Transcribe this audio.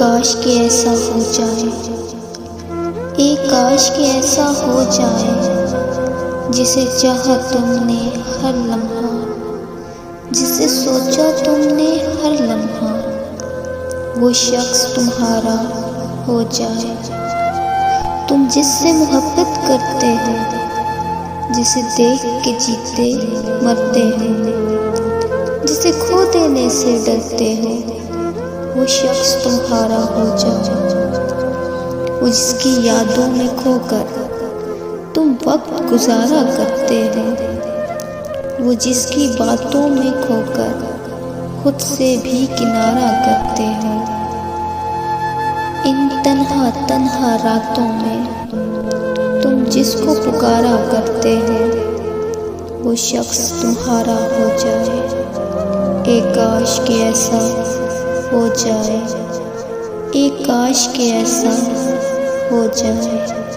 काश कि ऐसा हो जाए, एक काश कि ऐसा हो जाए, जिसे चाहा तुमने हर लम्हा, जिसे सोचा तुमने हर लम्हा, वो शख्स तुम्हारा हो जाए। तुम जिससे मोहब्बत करते हो, जिसे देख के जीते मरते हो, जिसे खो देने से डरते हो, वो शख्स तुम्हारा हो जाए। वो जिसकी यादों में खोकर तुम वक्त गुजारा करते हो, वो जिसकी बातों में खोकर खुद से भी किनारा करते हो। इन तन्हा तन्हा रातों में तुम जिसको पुकारा करते हो, वो शख्स तुम्हारा हो जाए। एक काश कि ऐसा हो जाए, एक काश कि ऐसा हो जाए।